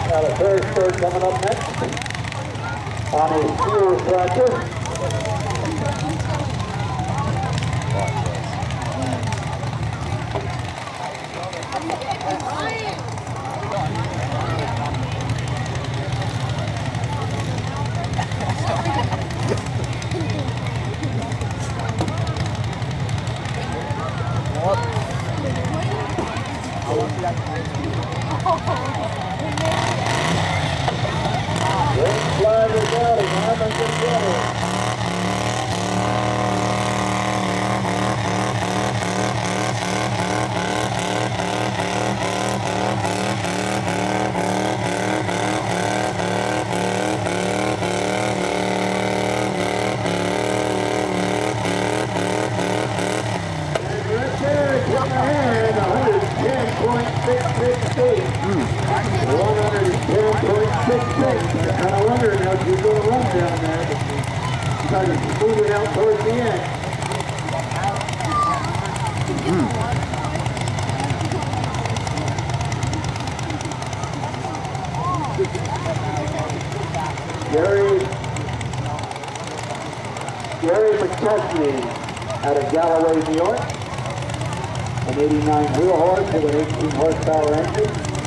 Now the Harrisburg coming up next on a steel tractor. Green flag is out, and Harmon gets ready. Come ahead, 110.668. 110.66. I kind of wondering how she's going to run down there, but she's kind of moving out towards the end. Gary McChesney out of Galloway, New York. An 89 wheel horse with an 18 horsepower engine.